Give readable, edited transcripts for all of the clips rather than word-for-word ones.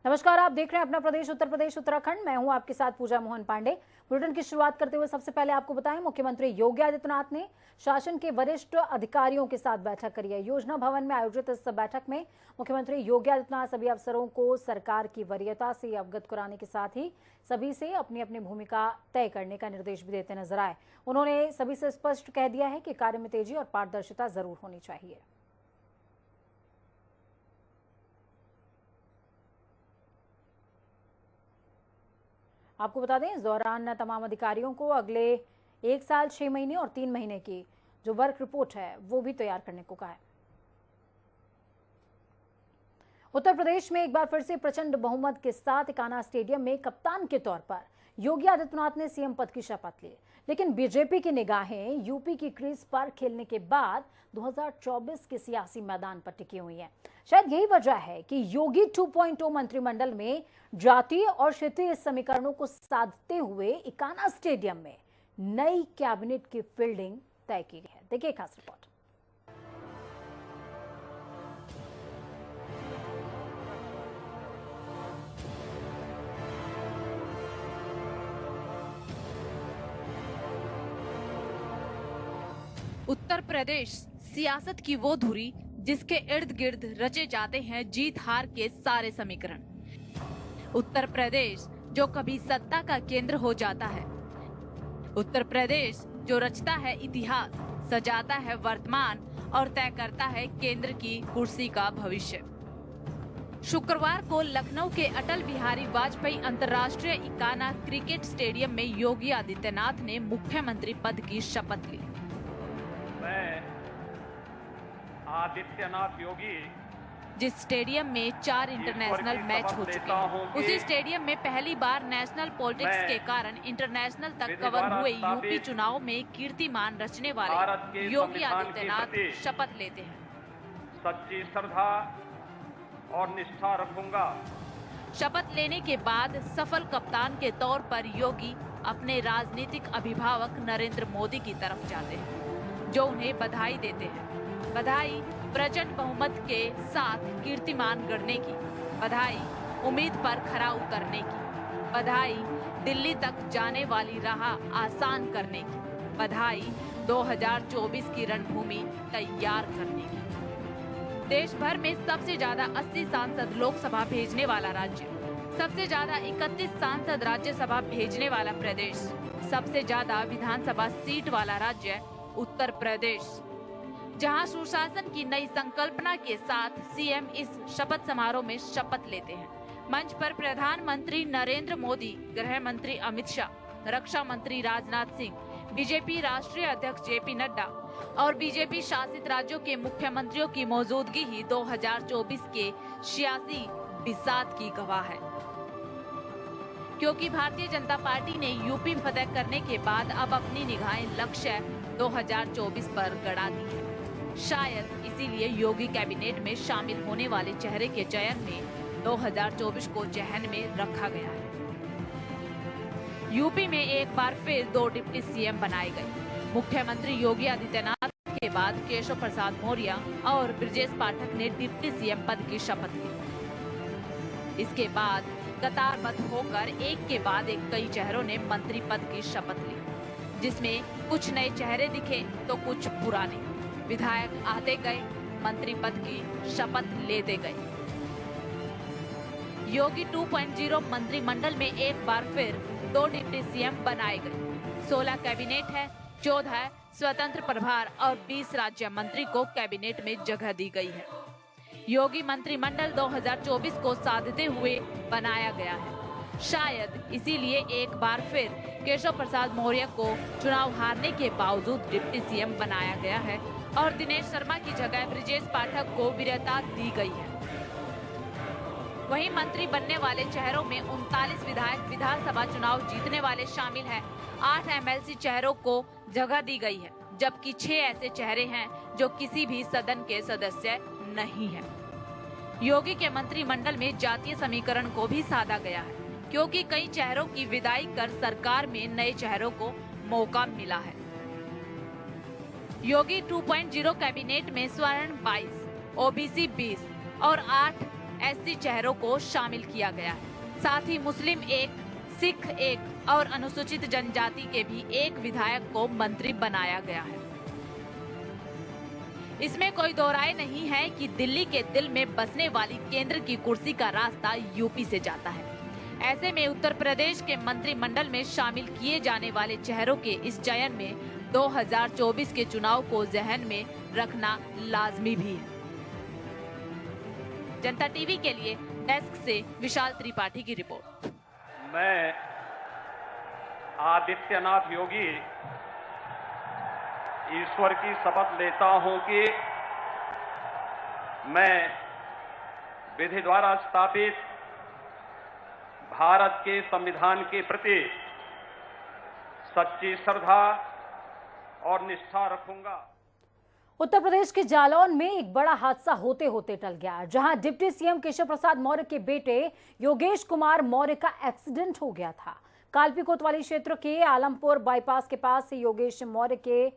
नमस्कार, आप देख रहे हैं अपना प्रदेश उत्तर प्रदेश उत्तराखंड। मैं हूं आपके साथ पूजा मोहन पांडे। बुलेटिन की शुरुआत करते हुए सबसे पहले आपको बताएं, मुख्यमंत्री योगी आदित्यनाथ ने शासन के वरिष्ठ अधिकारियों के साथ बैठक करी है। योजना भवन में आयोजित इस बैठक में मुख्यमंत्री योगी आदित्यनाथ सभी अफसरों को सरकार की वरीयता से अवगत कराने के साथ ही सभी से अपनी अपनी भूमिका तय करने का निर्देश भी देते नजर आए। उन्होंने सभी से स्पष्ट कह दिया है कि कार्य में तेजी और पारदर्शिता जरूर होनी चाहिए। आपको बता दें, इस दौरान तमाम अधिकारियों को अगले 1 साल 6 महीने और 3 महीने की जो वर्क रिपोर्ट है वो भी तैयार करने को कहा है। उत्तर प्रदेश में एक बार फिर से प्रचंड बहुमत के साथ इकाना स्टेडियम में कप्तान के तौर पर योगी आदित्यनाथ ने सीएम पद की शपथ ली। लेकिन बीजेपी की निगाहें यूपी की क्रीज पर खेलने के बाद 2024 के सियासी मैदान पर टिकी हुई हैं। शायद यही वजह है कि योगी 2.0 मंत्रिमंडल में जातीय और क्षेत्रीय समीकरणों को साधते हुए इकाना स्टेडियम में नई कैबिनेट की फील्डिंग तय की है। देखिए खास रिपोर्ट। उत्तर प्रदेश सियासत की वो धुरी जिसके इर्द गिर्द रचे जाते हैं जीत हार के सारे समीकरण। उत्तर प्रदेश जो कभी सत्ता का केंद्र हो जाता है। उत्तर प्रदेश जो रचता है इतिहास, सजाता है वर्तमान और तय करता है केंद्र की कुर्सी का भविष्य। शुक्रवार को लखनऊ के अटल बिहारी वाजपेयी अंतर्राष्ट्रीय इकाना क्रिकेट स्टेडियम में योगी आदित्यनाथ ने मुख्यमंत्री पद की शपथ ली। मैं आदित्यनाथ योगी जिस स्टेडियम में 4 इंटरनेशनल मैच हो चुके हैं, उसी स्टेडियम में पहली बार नेशनल पॉलिटिक्स के कारण इंटरनेशनल तक कवर हुए यूपी चुनाव में कीर्तिमान रचने वाले योगी आदित्यनाथ शपथ लेते हैं। सच्ची श्रद्धा और निष्ठा रखूंगा। शपथ लेने के बाद सफल कप्तान के तौर पर योगी अपने राजनीतिक अभिभावक नरेंद्र मोदी की तरफ जाते हैं, जो उन्हें बधाई देते हैं। बधाई प्रचंड बहुमत के साथ कीर्तिमान गढ़ने की, बधाई उम्मीद पर खरा उतरने की, बधाई दिल्ली तक जाने वाली राह आसान करने की, बधाई 2024 की रणभूमि तैयार करने की। देश भर में सबसे ज्यादा 80 सांसद लोकसभा भेजने वाला राज्य, सबसे ज्यादा 31 सांसद राज्यसभा भेजने वाला प्रदेश, सबसे ज्यादा विधानसभा सीट वाला राज्य उत्तर प्रदेश, जहां सुशासन की नई संकल्पना के साथ सीएम इस शपथ समारोह में शपथ लेते हैं। मंच पर प्रधानमंत्री नरेंद्र मोदी, गृह मंत्री अमित शाह, रक्षा मंत्री राजनाथ सिंह, बीजेपी राष्ट्रीय अध्यक्ष जेपी नड्डा और बीजेपी शासित राज्यों के मुख्यमंत्रियों की मौजूदगी ही 2024 के सियासी बिसात की गवाह है। क्योंकि भारतीय जनता पार्टी ने यूपी फतह करने के बाद अब अपनी निगाहें लक्ष्य 2024 पर गड़ा दी है। शायद इसीलिए योगी कैबिनेट में शामिल होने वाले चेहरे के चयन में 2024 को जहन में रखा गया है। यूपी में एक बार फिर 2 डिप्टी सीएम बनाए गए। मुख्यमंत्री योगी आदित्यनाथ के बाद केशव प्रसाद मौर्य और ब्रजेश पाठक ने डिप्टी सीएम पद की शपथ ली। इसके बाद कतारबद्ध होकर एक के बाद एक कई चेहरों ने मंत्री पद की शपथ ली, जिसमें कुछ नए चेहरे दिखे तो कुछ पुराने। विधायक आते गए, मंत्री पद की शपथ लेते गए। योगी 2.0 मंत्रिमंडल में एक बार फिर 2 डिप्टी सीएम बनाए गए। 16 कैबिनेट है, 14 स्वतंत्र प्रभार और 20 राज्य मंत्री को कैबिनेट में जगह दी गई है। योगी मंत्रिमंडल 2024 को साधते हुए बनाया गया है। शायद इसीलिए एक बार फिर केशव प्रसाद मौर्य को चुनाव हारने के बावजूद डिप्टी सीएम बनाया गया है और दिनेश शर्मा की जगह ब्रजेश पाठक को वरीयता दी गई है। वहीं मंत्री बनने वाले चेहरों में 39 विधायक विधानसभा चुनाव जीतने वाले शामिल हैं। 8 एमएलसी चेहरों को जगह दी गई है, जबकि 6 ऐसे चेहरे हैं जो किसी भी सदन के सदस्य नहीं है। योगी के मंत्रिमंडल में जातीय समीकरण को भी साधा गया है, क्योंकि कई चेहरों की विदाई कर सरकार में नए चेहरों को मौका मिला है। योगी 2.0 कैबिनेट में स्वर्ण 22, ओबीसी 20 और 8 एससी चेहरों को शामिल किया गया है। साथ ही मुस्लिम एक, सिख एक और अनुसूचित जनजाति के भी एक विधायक को मंत्री बनाया गया है। इसमें कोई दो राय नहीं है कि दिल्ली के दिल में बसने वाली केंद्र की कुर्सी का रास्ता यूपी से जाता है। ऐसे में उत्तर प्रदेश के मंत्रिमंडल में शामिल किए जाने वाले चेहरों के इस चयन में 2024 के चुनाव को जहन में रखना लाजमी भी है। जनता टीवी के लिए डेस्क से विशाल त्रिपाठी की रिपोर्ट। मैं आदित्यनाथ योगी ईश्वर की शपथ लेता हूं कि मैं विधि द्वारा स्थापित भारत के संविधान के प्रति सच्ची श्रद्धा और निष्ठा रखूंगा। उत्तर प्रदेश के जालौन में एक बड़ा हादसा होते होते टल गया, जहां डिप्टी सीएम केशव प्रसाद मौर्य के बेटे योगेश कुमार मौर्य का एक्सीडेंट हो गया था। कालपी कोतवाली क्षेत्र के आलमपुर बाईपास के पास से योगेश मौर्य के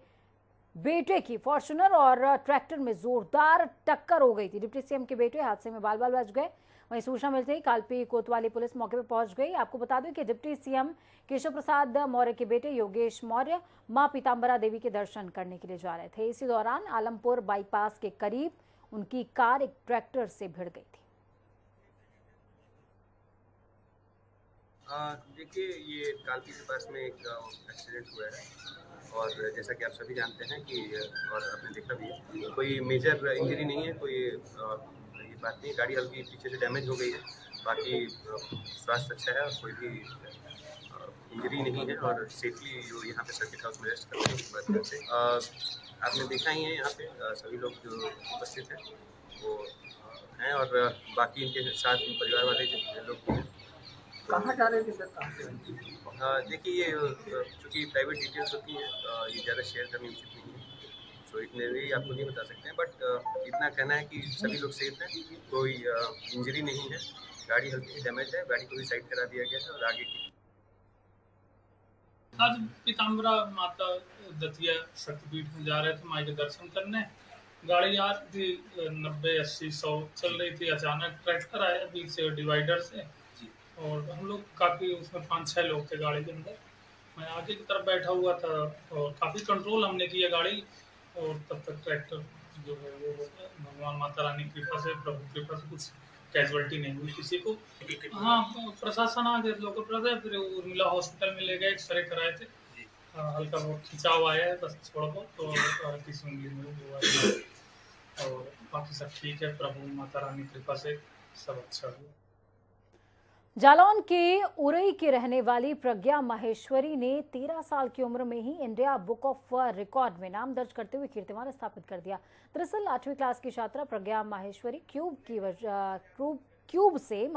बेटे की फॉर्च्यूनर और ट्रैक्टर में जोरदार टक्कर हो गई थी। डिप्टी सीएम के बेटे हादसे में बाल बाल बच गए। वहीं सूचना मिलते ही कालपी कोतवाली पुलिस मौके पर पहुंच गई। आपको बता दें कि डिप्टी सीएम केशव प्रसाद मौर्य के बेटे योगेश मौर्य मां पीतांबरा देवी के दर्शन करने के लिए जा रहे थे। इसी दौरान आलमपुर बाईपास के करीब उनकी कार एक ट्रैक्टर से भिड़ गई थी। देखिए, ये कालपी के पास में एक एक्सीडेंट हुआ है और जैसा कि आप सभी जानते हैं कि और आपने देखा भी है, कोई मेजर इंजरी नहीं है, कोई ये बात नहीं। गाड़ी हल्की पीछे से डैमेज हो गई है, बाकी स्वास्थ्य अच्छा है और कोई भी इंजरी नहीं है और सेफली जो यहाँ पे सर्किट हाउस में रेस्ट करने की बात से आपने देखा ही है। यहाँ पे सभी लोग जो उपस्थित हैं वो हैं और बाकी इनके साथ परिवार वाले जो लोग हैं। कहाँ जा रहे थे सर? कहाँ? देखिए, ये चूँकि प्राइवेट डिटेल्स होती हैं, ये ज़्यादा शेयर करनी उचित नहीं है, सो इतने भी आपको नहीं बता सकते हैं। बट इतना कहना है कि सभी लोग सेफ हैं, कोई इंजरी नहीं है, गाड़ी हल्की डैमेज है, गाड़ी को भी साइड करा दिया गया है और आगे की। आज पीतांबरा माता दतिया शक्तिपीठ में जा रहे थे माई के दर्शन करने। गाड़ी आ रही थी 90-80-100 चल रही थी, अचानक ट्रैक्टर आया बीच से डिवाइडर से और हम लोग काफ़ी उसमें 5-6 लोग थे गाड़ी के अंदर। मैं आगे की तरफ बैठा हुआ था और काफ़ी कंट्रोल हमने किया गाड़ी और तब तक ट्रैक्टर जो है वो भगवान माता रानी की कृपा से, प्रभु की कृपा से कुछ कैजुअलिटी नहीं हुई किसी को। हाँ, प्रशासन आ गया, लोकल प्रशासन, फिर उर्मिला हॉस्पिटल में ले गए, एक्सरे कराए थे। हल्का बहुत खिंचाव आया है बस थोड़ा बहुत, तो हल्की सी उंगली में हुआ है और बाकी सब ठीक है, प्रभु माता रानी की कृपा से सब अच्छा हुआ। जालौन के उरई की रहने वाली प्रज्ञा माहेश्वरी ने 13 साल की उम्र में ही इंडिया बुक ऑफ रिकॉर्ड में नाम दर्ज करते हुए कीर्तिमान स्थापित कर दिया। दरअसल 8वीं क्लास की छात्रा प्रज्ञा माहेश्वरी क्यूब से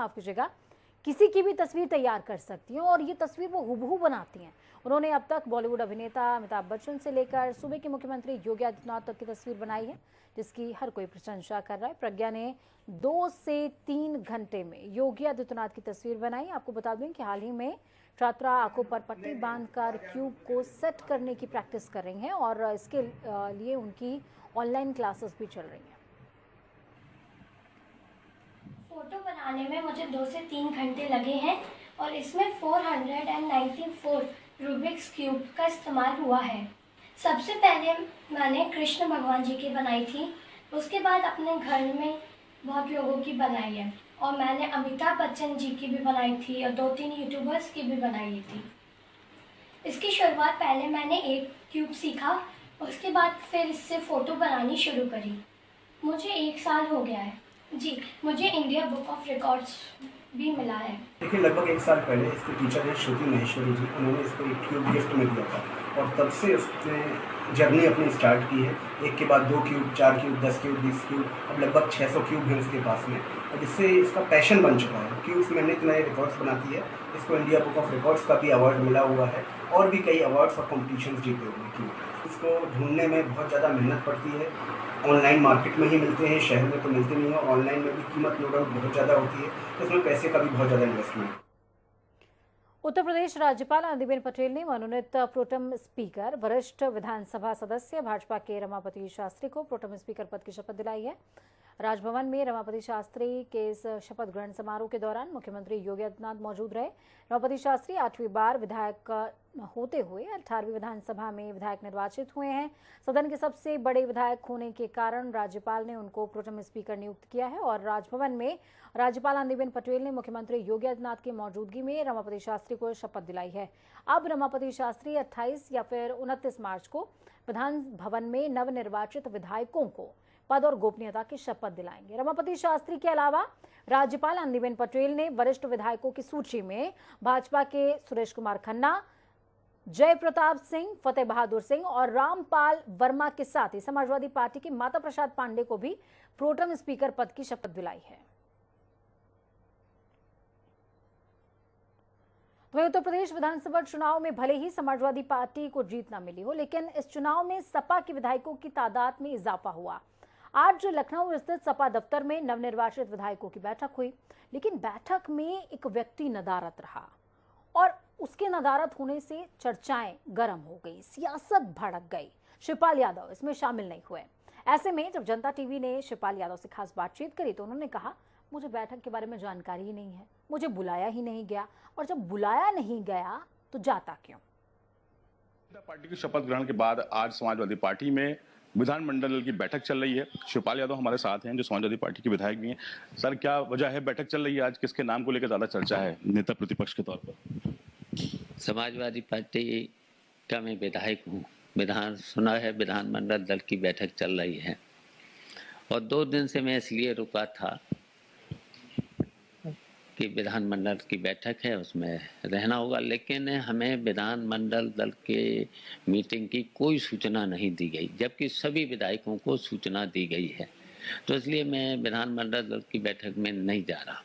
किसी की भी तस्वीर तैयार कर सकती हैं और ये तस्वीर वो हूबहू बनाती हैं। उन्होंने अब तक बॉलीवुड अभिनेता अमिताभ बच्चन से लेकर सूबे के मुख्यमंत्री योगी आदित्यनाथ तक की तस्वीर बनाई है, जिसकी हर कोई प्रशंसा कर रहा है। प्रज्ञा ने 2 से 3 घंटे में योगी आदित्यनाथ की तस्वीर बनाई। आपको बता दें कि हाल ही में छात्रा आंखों पर पट्टी बांधकर क्यूब को सेट करने की प्रैक्टिस कर रही हैं और इसके लिए उनकी ऑनलाइन क्लासेस भी चल रही हैं। फोटो बनाने में मुझे 2 से 3 घंटे लगे हैं और इसमें 494 रूबिक्स क्यूब का इस्तेमाल हुआ है। सबसे पहले मैंने कृष्ण भगवान जी की बनाई थी, उसके बाद अपने घर में बहुत लोगों की बनाई है और मैंने अमिताभ बच्चन जी की भी बनाई थी और 2-3 यूट्यूबर्स की भी बनाई थी। इसकी शुरुआत पहले मैंने एक क्यूब सीखा, उसके बाद फिर इससे फ़ोटो बनानी शुरू करी। मुझे 1 साल हो गया है जी। मुझे इंडिया बुक ऑफ रिकॉर्ड्स भी मिला है। देखिए, लगभग 1 साल पहले इसके टीचर है श्रुति महेश्वरी जी, उन्होंने इसको एक क्यूब गिफ्ट में दिया था और तब से उसने जर्नी अपनी स्टार्ट की है। एक के बाद 2 क्यूब, 4 क्यूब, 10 क्यूब, 20 क्यूब, अब लगभग 600 क्यूब हैं उसके पास में, और जिससे इसका पैशन बन चुका है। क्यूब्स में नित नए रिकॉर्ड्स बनाती है। इसको इंडिया बुक ऑफ रिकॉर्ड्स का भी अवार्ड मिला हुआ है और भी कई अवार्ड्स और कॉम्पिटिशन्स जीते हुए क्यूब। इसको ढूंढने में बहुत ज़्यादा मेहनत पड़ती है। ऑनलाइन मार्केट में ही मिलते हैं, शहर में तो मिलते नहीं है। ऑनलाइन में भी कीमत नो डाउट बहुत ज़्यादा होती है, तो इसमें पैसे का भी बहुत ज़्यादा इन्वेस्टमेंट। उत्तर प्रदेश राज्यपाल आनंदीबेन पटेल ने मनोनीत प्रोटेम स्पीकर वरिष्ठ विधानसभा सदस्य भाजपा के रमापति शास्त्री को प्रोटेम स्पीकर पद की शपथ दिलाई है। राजभवन में रमापति शास्त्री के इस शपथ ग्रहण समारोह के दौरान मुख्यमंत्री योगी आदित्यनाथ मौजूद रहे। रमापति शास्त्री 8वीं बार विधायक होते हुए 18वीं विधानसभा में विधायक निर्वाचित हुए हैं। सदन के सबसे बड़े विधायक होने के कारण राज्यपाल ने उनको प्रोटेम स्पीकर नियुक्त किया है और राजभवन में राज्यपाल आनंदीबेन पटेल ने मुख्यमंत्री योगी आदित्यनाथ की मौजूदगी में रमापति शास्त्री को शपथ दिलाई है। अब रमापति शास्त्री 28 या फिर 29 मार्च को विधान भवन में नवनिर्वाचित विधायकों को पद और गोपनीयता की शपथ दिलाएंगे। रमापति शास्त्री के अलावा राज्यपाल आनंदीबेन पटेल ने वरिष्ठ विधायकों की सूची में भाजपा के सुरेश कुमार खन्ना, जय प्रताप सिंह, फतेह बहादुर सिंह और रामपाल वर्मा के साथ ही समाजवादी पार्टी के माता प्रसाद पांडे को भी प्रोटेम स्पीकर पद की शपथ दिलाई है। वहीं उत्तर प्रदेश विधानसभा चुनाव में भले ही समाजवादी पार्टी को जीत न मिली हो, लेकिन इस चुनाव में सपा के विधायकों की तादाद में इजाफा हुआ। आज लखनऊ स्थित सपा दफ्तर में नवनिर्वाचित विधायकों की बैठक हुई, लेकिन बैठक में एक व्यक्ति नदारद रहा और उसके नदारद होने से चर्चाएं गर्म हो गई, सियासत भड़क गई। शिवपाल यादव इसमें शामिल नहीं हुए। ऐसे में जब जनता टीवी ने शिवपाल यादव से खास बातचीत करी तो उन्होंने कहा, मुझे बैठक के बारे में जानकारी ही नहीं है, मुझे बुलाया ही नहीं गया, और जब बुलाया नहीं गया तो जाता क्यों। पार्टी की शपथ ग्रहण के बाद आज समाजवादी पार्टी में विधानमंडल की बैठक चल रही है। शिवपाल यादव हमारे साथ हैं जो समाजवादी पार्टी के विधायक भी हैं। सर, क्या वजह है बैठक चल रही है आज, किसके नाम को लेकर ज्यादा चर्चा है नेता प्रतिपक्ष के तौर पर? समाजवादी पार्टी का मैं विधायक हूँ। सुना है विधानमंडल दल की बैठक चल रही है और 2 दिन से मैं इसलिए रुका था कि विधानमंडल की बैठक है, उसमें रहना होगा, लेकिन हमें विधानमंडल दल के मीटिंग की कोई सूचना नहीं दी गई, जबकि सभी विधायकों को सूचना दी गई है। तो इसलिए मैं विधानमंडल दल की बैठक में नहीं जा रहा।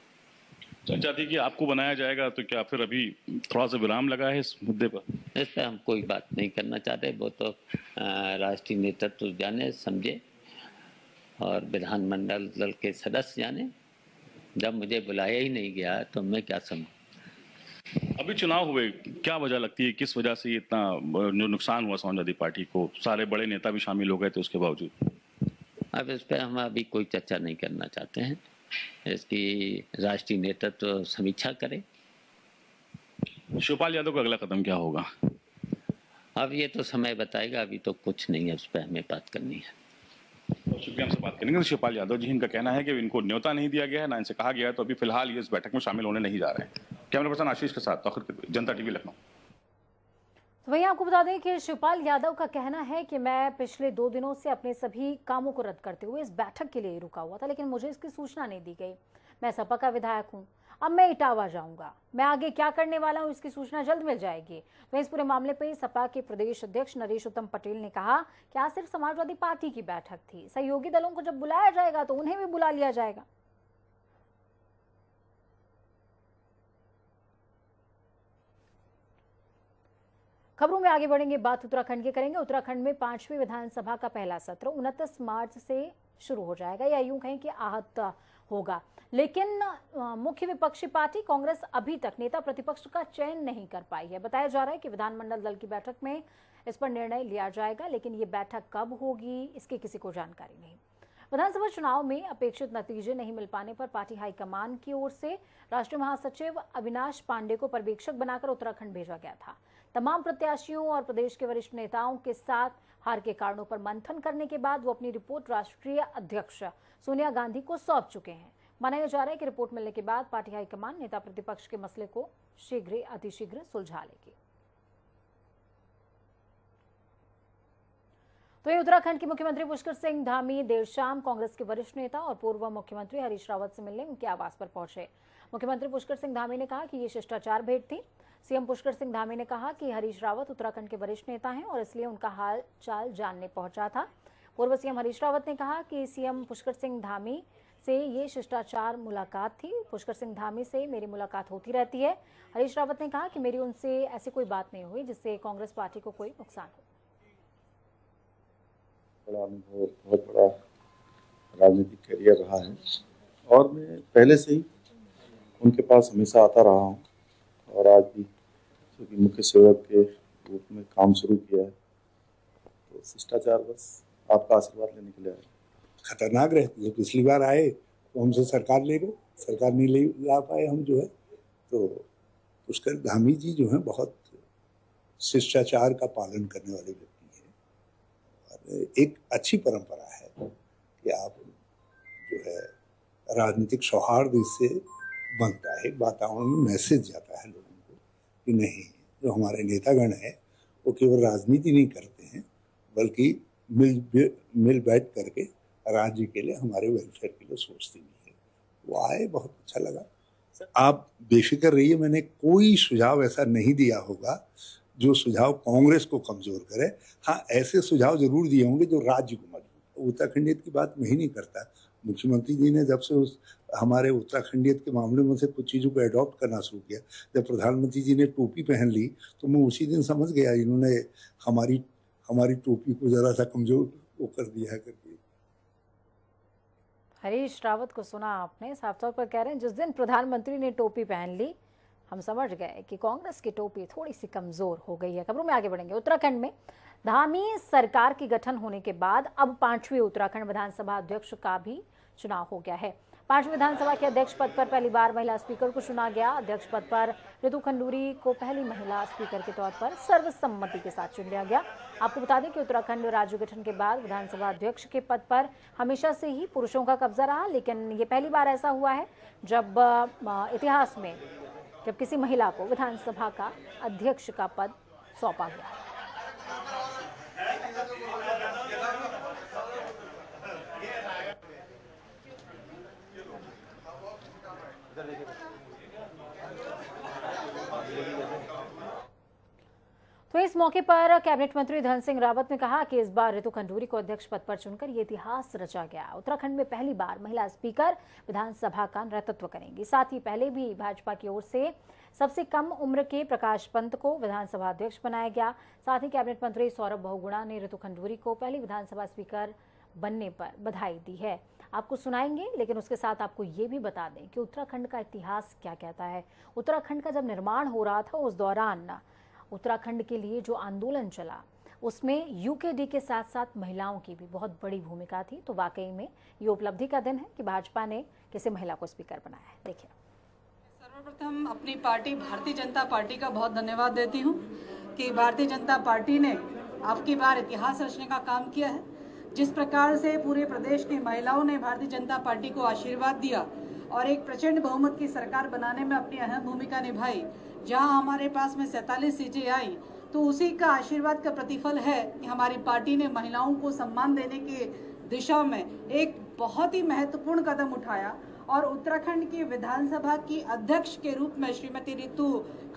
चर्चा थी कि आपको बनाया जाएगा, तो क्या फिर अभी थोड़ा सा विराम लगा है इस मुद्दे पर? इस पर हम कोई बात नहीं करना चाहते। वो तो राष्ट्रीय नेतृत्व जाने समझे और विधानमंडल दल के सदस्य जाने। जब मुझे बुलाया ही नहीं गया तो मैं क्या समझूं। अभी चुनाव हुए, क्या वजह लगती है, किस वजह से इतना जो नुकसान हुआ समाजवादी पार्टी को? सारे बड़े नेता भी शामिल हो गए थे उसके बावजूद। अब इस पर हम अभी कोई चर्चा नहीं करना चाहते हैं। इसकी राष्ट्रीय नेतृत्व समीक्षा करे। शिवपाल यादव का अगला कदम क्या होगा? अब ये तो समय बताएगा, अभी तो कुछ नहीं है, उस पर हमें बात करनी है। तो शुक्रिया, हमसे बात करेंगे। शिवपाल यादव जी, इनका कहना है कि इनको न्योता नहीं दिया गया है, ना इनसे कहा गया है, तो अभी फिलहाल ये इस बैठक में शामिल होने नहीं जा रहे हैं। कैमरा पर्सन आशीष के साथ तौखीर, जनता टीवी, लखनऊ। तो वहीं आपको बता दें कि शिवपाल यादव का कहना है कि मैं पिछले 2 दिनों से अपने सभी कामों को रद्द करते हुए इस बैठक के लिए रुका हुआ था, लेकिन मुझे इसकी सूचना नहीं दी गई। मैं सपा का विधायक हूं, अब मैं इटावा जाऊंगा, मैं आगे क्या करने वाला हूं इसकी सूचना जल्द मिल जाएगी। तो इस पूरे मामले पर सपा के प्रदेश अध्यक्ष नरेश उत्तम पटेल ने कहा कि आज सिर्फ समाजवादी पार्टी की बैठक थी, सहयोगी दलों को जब बुलाया जाएगा तो उन्हें भी बुला लिया जाएगा। खबरों में आगे बढ़ेंगे, बात उत्तराखंड की करेंगे। उत्तराखंड में 5वीं विधानसभा का पहला सत्र 29 मार्च से शुरू हो जाएगा, या यूं कहें कि आहत होगा, लेकिन मुख्य विपक्षी पार्टी कांग्रेस अभी तक नेता प्रतिपक्ष का चयन नहीं कर पाई है। बताया जा रहा है कि विधानमंडल दल की बैठक में इस पर निर्णय लिया जाएगा, लेकिन ये बैठक कब होगी इसकी किसी को जानकारी नहीं। विधानसभा चुनाव में अपेक्षित नतीजे नहीं मिल पाने पर पार्टी हाईकमान की ओर से राष्ट्रीय महासचिव अविनाश पांडे को पर्यवेक्षक बनाकर उत्तराखंड भेजा गया था। तमाम प्रत्याशियों और प्रदेश के वरिष्ठ नेताओं के साथ हार के कारणों पर मंथन करने के बाद वो अपनी रिपोर्ट राष्ट्रीय अध्यक्ष सोनिया गांधी को सौंप चुके हैं। माना जा रहा है कि रिपोर्ट मिलने के बाद पार्टी हाईकमान नेता प्रतिपक्ष के मसले को अतिशीघ्र सुलझा लेगी। तो ये उत्तराखंड के मुख्यमंत्री पुष्कर सिंह धामी देर शाम कांग्रेस के वरिष्ठ नेता और पूर्व मुख्यमंत्री हरीश रावत से मिलने उनके आवास पर पहुंचे। मुख्यमंत्री पुष्कर सिंह धामी ने कहा कि ये शिष्टाचार भेंट थी। सीएम पुष्कर सिंह धामी ने कहा कि हरीश रावत उत्तराखंड के वरिष्ठ नेता हैं और इसलिए उनका हाल चाल जानने पहुंचा था। पूर्व सीएम हरीश रावत ने कहा कि सीएम पुष्कर सिंह धामी से ये शिष्टाचार मुलाकात थी। पुष्कर सिंह धामी से मेरी मुलाकात होती रहती है। हरीश रावत ने कहा कि मेरी उनसे ऐसी कोई बात नहीं हुई जिससे कांग्रेस पार्टी को कोई नुकसान हो। बड़ा अनुभव, बहुत बड़ा राजनीतिक करियर रहा है और मैं पहले से ही उनके पास हमेशा आता रहा हूँ और आज भी क्योंकि मुख्य सेवक के रूप में काम शुरू किया है, तो शिष्टाचार बस आपका आशीर्वाद लेने के लिए आया। खतरनाक रहती है। पिछली बार आए तो हमसे सरकार ले गए, सरकार नहीं ले ला पाए हम जो है। तो पुष्कर धामी जी जो है बहुत शिष्टाचार का पालन करने वाले व्यक्ति हैं और एक अच्छी परंपरा है कि आप जो है राजनीतिक सौहार्द इससे बनता है, वातावरण में मैसेज जाता है लोगों को कि नहीं, जो हमारे नेतागण है वो केवल राजनीति नहीं करते हैं बल्कि मिल बैठ करके राज्य के लिए, हमारे वेलफेयर के लिए सोचते भी है। वो आए, बहुत अच्छा लगा। आप बेफिक्र रहिए, मैंने कोई सुझाव ऐसा नहीं दिया होगा जो सुझाव कांग्रेस को कमजोर करे। हाँ, ऐसे सुझाव जरूर दिए होंगे जो राज्य को मजबूत। उत्तराखंडियत की बात मैं ही नहीं करता। मुख्यमंत्री जी ने जब से हमारे उत्तराखंडियत के मामले में से कुछ चीज़ों को एडॉप्ट करना शुरू किया, जब प्रधानमंत्री जी ने टोपी पहन ली तो मैं उसी दिन समझ गया इन्होंने हमारी टोपी को जरा सा कमजोर वो कर दिया है करके। हरीश रावत को सुना आपने, साफ तौर पर कह रहे हैं जिस दिन प्रधानमंत्री ने टोपी पहन ली हम समझ गए कि कांग्रेस की टोपी थोड़ी सी कमजोर हो गई है। खबरों में आगे बढ़ेंगे। उत्तराखंड में धामी सरकार की गठन होने के बाद अब 5वीं उत्तराखंड विधानसभा अध्यक्ष का भी चुनाव हो गया है। 5वीं विधानसभा के अध्यक्ष पद पर पहली बार महिला स्पीकर को चुना गया। अध्यक्ष पद पर ऋतु खंडूरी को पहली महिला स्पीकर के तौर पर सर्वसम्मति के साथ चुन लिया गया। आपको बता दें कि उत्तराखंड राज्य गठन के बाद विधानसभा अध्यक्ष के पद पर हमेशा से ही पुरुषों का कब्जा रहा, लेकिन ये पहली बार ऐसा हुआ है जब इतिहास में जब किसी महिला को विधानसभा का अध्यक्ष का पद सौंपा गया। तो इस मौके पर कैबिनेट मंत्री धन सिंह रावत ने कहा कि इस बार ऋतु खंडूरी को अध्यक्ष पद पर चुनकर ये इतिहास रचा गया। उत्तराखंड में पहली बार महिला स्पीकर विधानसभा का नेतृत्व करेंगी। साथ ही पहले भी भाजपा की ओर से सबसे कम उम्र के प्रकाश पंत को विधानसभा अध्यक्ष बनाया गया। साथ ही कैबिनेट मंत्री सौरभ बहुगुणा ने ऋतु खंडूरी को पहली विधानसभा स्पीकर बनने पर बधाई दी है। आपको सुनाएंगे, लेकिन उसके साथ आपको ये भी बता दें कि उत्तराखंड का इतिहास क्या कहता है। उत्तराखंड का जब निर्माण हो रहा था उस दौरान उत्तराखंड के लिए जो आंदोलन चला उसमें यूकेडी के साथ साथ महिलाओं की भी बहुत बड़ी भूमिका थी। तो वाकई में ये उपलब्धि का दिन है कि भाजपा ने किसी महिला को स्पीकर बनाया है। देखिए, सर्वप्रथम अपनी पार्टी भारतीय जनता पार्टी का बहुत धन्यवाद देती हूँ कि भारतीय जनता पार्टी ने आपकी बार इतिहास रचने का काम किया है। जिस प्रकार से पूरे प्रदेश की महिलाओं ने भारतीय जनता पार्टी को आशीर्वाद दिया और एक प्रचंड बहुमत की सरकार बनाने में अपनी अहम भूमिका निभाई, जहां हमारे पास में 47 सीटें आई, तो उसी का आशीर्वाद का प्रतिफल है कि हमारी पार्टी ने महिलाओं को सम्मान देने की दिशा में एक बहुत ही महत्वपूर्ण कदम उठाया और उत्तराखंड की विधानसभा की अध्यक्ष के रूप में श्रीमती ऋतु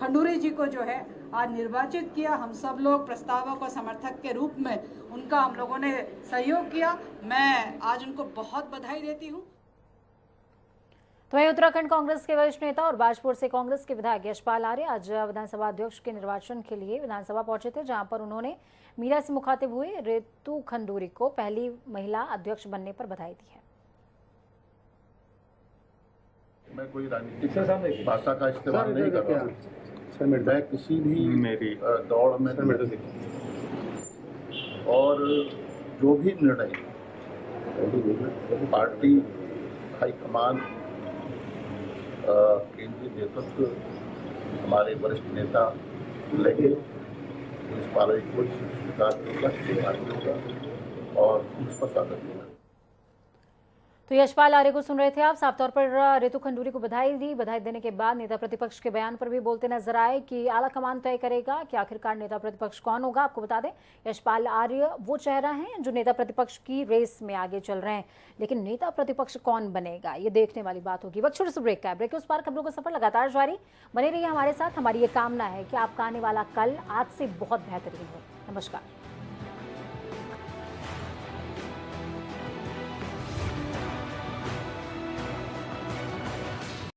खंडूरी जी को जो है आज निर्वाचित किया। हम सब लोग प्रस्तावों को समर्थक के रूप में उनका हम लोगों ने सहयोग किया। मैं आज उनको बहुत बधाई देती हूँ। तो वहीं उत्तराखंड कांग्रेस के वरिष्ठ नेता और बाजपुर से कांग्रेस के विधायक यशपाल आर्य आज विधानसभा अध्यक्ष के निर्वाचन के लिए विधानसभा पहुंचे थे, जहां पर उन्होंने मीडिया से मुखातिब हुए ऋतु खंडूरी को पहली महिला अध्यक्ष बनने पर बधाई दी है। मैं कोई राजनीतिक भाषा का इस्तेमाल नहीं कर रहा हूँ। मैं किसी भी मेरी दौड़ में और जो भी निर्णय पार्टी हाईकमान, केंद्रीय नेतृत्व, हमारे वरिष्ठ नेता लेंगे, इस पार्टी को स्वीकार होगा और उस पर स्वागत होगा। तो यशपाल आर्य को सुन रहे थे आप। साफ तौर पर ऋतु खंडूरी को बधाई दी। बधाई देने के बाद नेता प्रतिपक्ष के बयान पर भी बोलते नजर आए कि आला कमान तय करेगा कि आखिरकार नेता प्रतिपक्ष कौन होगा। आपको बता दें, यशपाल आर्य वो चेहरा है जो नेता प्रतिपक्ष की रेस में आगे चल रहे हैं, लेकिन नेता प्रतिपक्ष कौन बनेगा ये देखने वाली बात होगी। वक्त छोटे से ब्रेक का, ब्रेक के उस पार खबरों का सफर लगातार जारी। बने रहिए हमारे साथ। हमारी ये कामना है कि आपका आने वाला कल आज से बहुत बेहतरीन हो। नमस्कार।